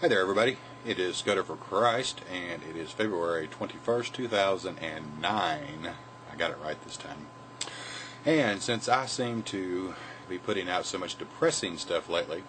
Hi there, everybody. It is Scudder for Christ, and it is February 21st, 2009. I got it right this time. And since I seem to be putting out so much depressing stuff lately,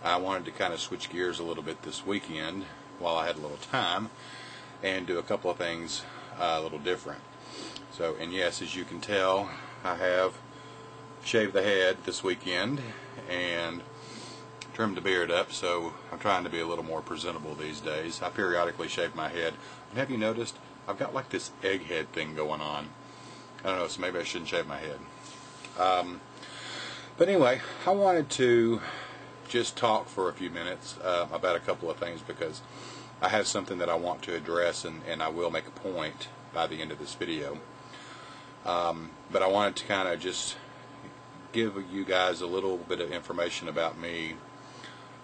I wanted to kind of switch gears a little bit this weekend while I had a little time and do a couple of things a little different. So, and yes, as you can tell, I have shaved the head this weekend and trimmed the beard up, so I'm trying to be a little more presentable these days. I periodically shave my head, and have you noticed I've got like this egghead thing going on? I don't know, so maybe I shouldn't shave my head. But anyway, I wanted to just talk for a few minutes about a couple of things, because I have something that I want to address, and I will make a point by the end of this video. But I wanted to kind of just give you guys a little bit of information about me,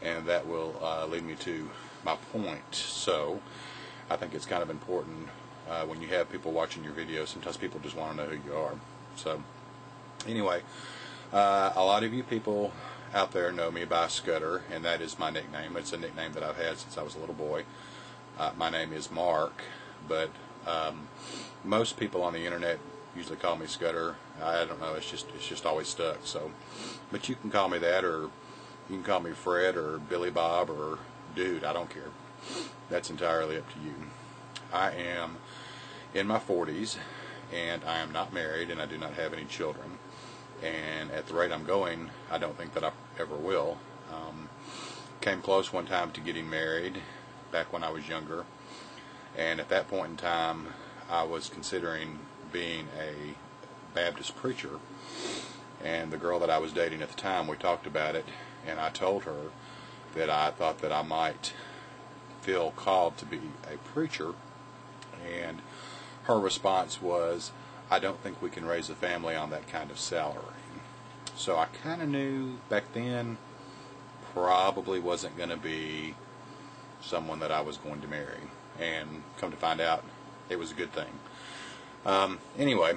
and that will lead me to my point. So I think it's kind of important when you have people watching your videos. Sometimes people just want to know who you are. So anyway, a lot of you people out there know me by Scudder, and that is my nickname. It's a nickname that I've had since I was a little boy. My name is Mark, but most people on the internet usually call me Scudder. I don't know, it's just always stuck. So, but you can call me that, or you can call me Fred or Billy Bob or Dude. I don't care. That's entirely up to you. I am in my 40s, and I am not married, and I do not have any children. And at the rate I'm going, I don't think that I ever will. Came close one time to getting married back when I was younger, and at that point in time I was considering being a Baptist preacher, and the girl that I was dating at the time, we talked about it, and I told her that I thought that I might feel called to be a preacher, and her response was, I don't think we can raise a family on that kind of salary. So I kind of knew back then probably wasn't going to be someone that I was going to marry, and come to find out it was a good thing. Anyway,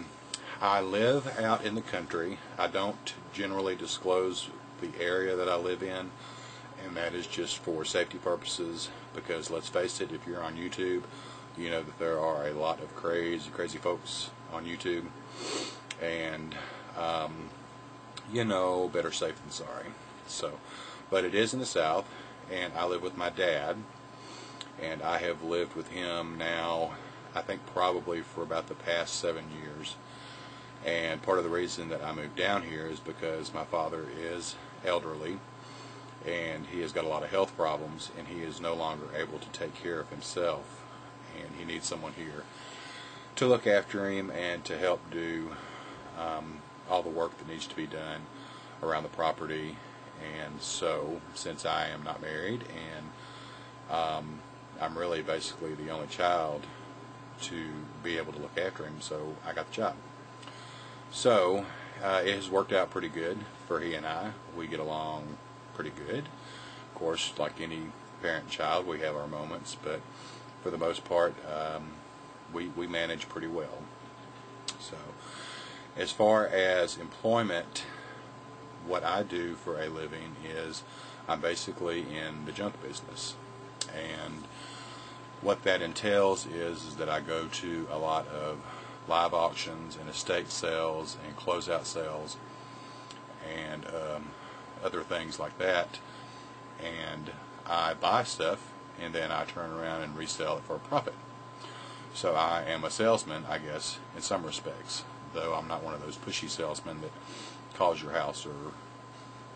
I live out in the country. I don't generally disclose the area that I live in, and that is just for safety purposes, because let's face it, if you're on YouTube, you know that there are a lot of crazy folks on YouTube, and you know, better safe than sorry. So, but it is in the South, and I live with my dad, and I have lived with him now, I think probably for about the past 7 years. And part of the reason that I moved down here is because my father is elderly, and he has got a lot of health problems, and he is no longer able to take care of himself, and he needs someone here to look after him and to help do all the work that needs to be done around the property. And so, since I am not married, and I'm really basically the only child to be able to look after him, so I got the job. So it has worked out pretty good for he and I. We get along pretty good. Of course, like any parent and child, we have our moments, but for the most part, we manage pretty well. So as far as employment, what I do for a living is I'm basically in the junk business, and what that entails is that I go to a lot of live auctions and estate sales and closeout sales and other things like that, and I buy stuff and then I turn around and resell it for a profit. So I am a salesman, I guess, in some respects, though I'm not one of those pushy salesmen that calls your house or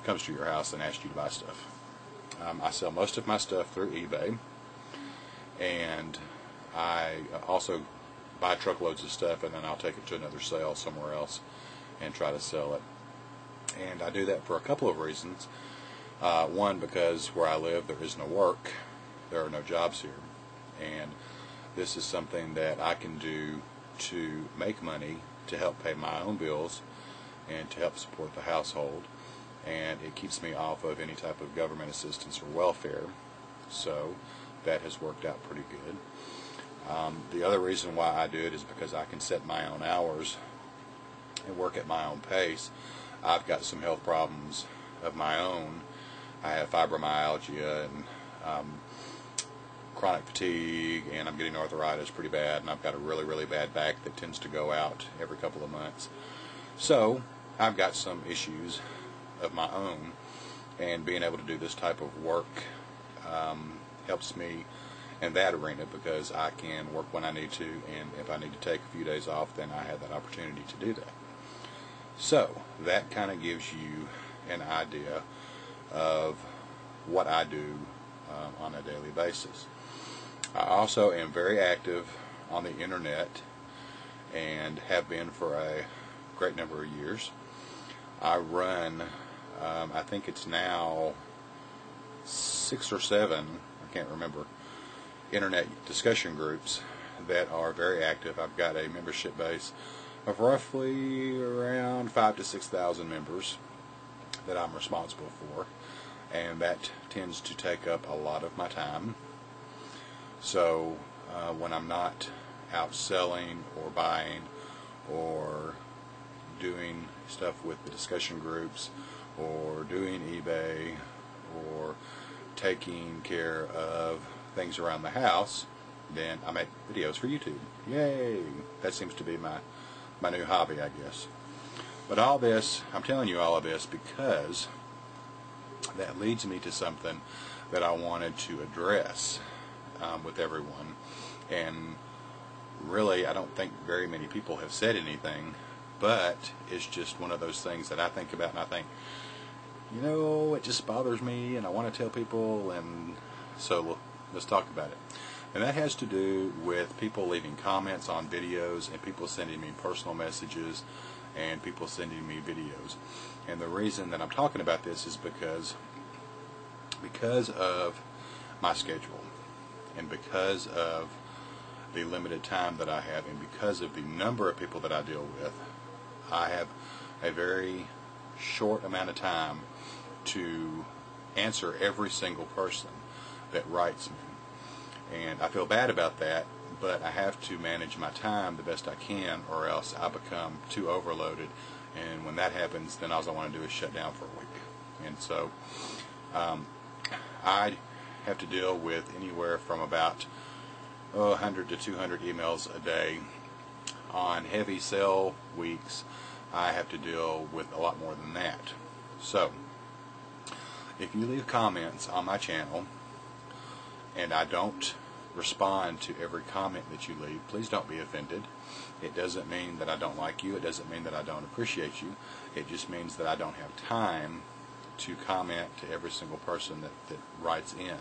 comes to your house and asks you to buy stuff. I sell most of my stuff through eBay, and I also buy truckloads of stuff, and then I'll take it to another sale somewhere else and try to sell it. And I do that for a couple of reasons. One, because where I live there is no work, there are no jobs here, and this is something that I can do to make money to help pay my own bills and to help support the household, and it keeps me off of any type of government assistance or welfare. So that has worked out pretty good. The other reason why I do it is because I can set my own hours and work at my own pace. I've got some health problems of my own. I have fibromyalgia and chronic fatigue, and I'm getting arthritis pretty bad, and I've got a really, really bad back that tends to go out every couple of months. So I've got some issues of my own, and being able to do this type of work helps me in that arena, because I can work when I need to, and if I need to take a few days off, then I have that opportunity to do that. So that kind of gives you an idea of what I do on a daily basis. I also am very active on the internet, and have been for a great number of years. I run, I think it's now 6 or 7, I can't remember, internet discussion groups that are very active. I've got a membership base of roughly around 5,000 to 6,000 members that I'm responsible for, and that tends to take up a lot of my time. So when I'm not out selling or buying or doing stuff with the discussion groups or doing eBay or taking care of things around the house, then I make videos for YouTube. Yay! That seems to be my new hobby, I guess. But all this, I'm telling you all of this because that leads me to something that I wanted to address with everyone. And really, I don't think very many people have said anything, but it's just one of those things that I think about, and I think, you know, it just bothers me, and I want to tell people, and so let's talk about it. And that has to do with people leaving comments on videos, and people sending me personal messages, and people sending me videos. And the reason that I'm talking about this is because of my schedule, and because of the limited time that I have, and because of the number of people that I deal with. I have a very short amount of time to answer every single person that writes me, and I feel bad about that, but I have to manage my time the best I can, or else I become too overloaded, and when that happens, then all I want to do is shut down for a week. And so I have to deal with anywhere from about 100 to 200 emails a day. On heavy sale weeks, I have to deal with a lot more than that. So if you leave comments on my channel and I don't respond to every comment that you leave, please don't be offended. It doesn't mean that I don't like you. It doesn't mean that I don't appreciate you. It just means that I don't have time to comment to every single person that writes in.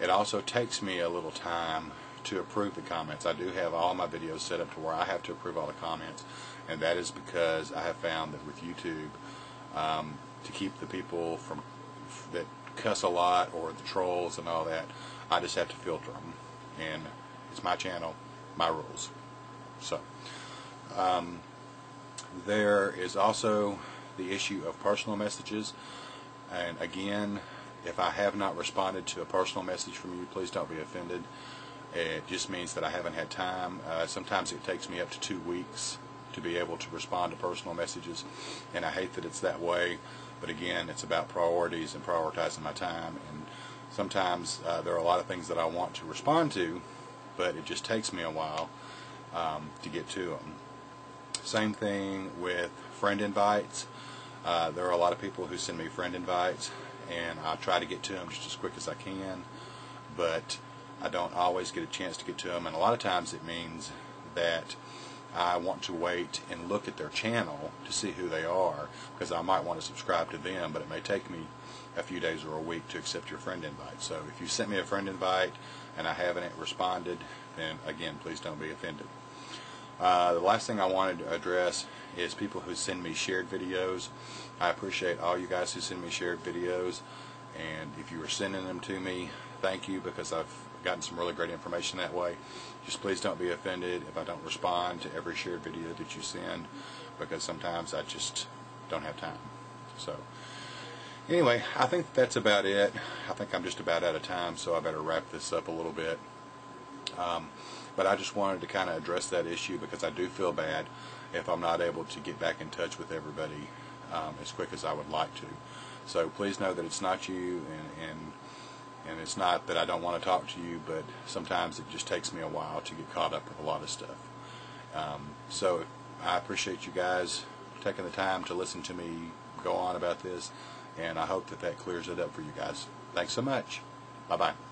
It also takes me a little time to approve the comments. I do have all my videos set up to where I have to approve all the comments, and that is because I have found that with YouTube, to keep the people from that cuss a lot, or the trolls and all that, I just have to filter them, and it's my channel, my rules. So there is also the issue of personal messages, and again, if I have not responded to a personal message from you, please don't be offended. It just means that I haven't had time. Sometimes it takes me up to 2 weeks to be able to respond to personal messages, and I hate that it's that way, but again, it's about priorities and prioritizing my time, and sometimes there are a lot of things that I want to respond to, but it just takes me a while to get to them. Same thing with friend invites. There are a lot of people who send me friend invites, and I try to get to them just as quick as I can, but I don't always get a chance to get to them, and a lot of times it means that I want to wait and look at their channel to see who they are, because I might want to subscribe to them, but it may take me a few days or a week to accept your friend invite. So if you sent me a friend invite and I haven't responded, then again, please don't be offended. The last thing I wanted to address is people who send me shared videos. I appreciate all you guys who send me shared videos, and if you are sending them to me, thank you, because I've gotten some really great information that way. Just please don't be offended if I don't respond to every shared video that you send, because sometimes I just don't have time. So anyway, I think that's about it. I think I'm just about out of time, so I better wrap this up a little bit. But I just wanted to kind of address that issue, because I do feel bad if I'm not able to get back in touch with everybody as quick as I would like to. So please know that it's not you, and it's not that I don't want to talk to you, but sometimes it just takes me a while to get caught up with a lot of stuff. So I appreciate you guys taking the time to listen to me go on about this, and I hope that clears it up for you guys. Thanks so much. Bye-bye.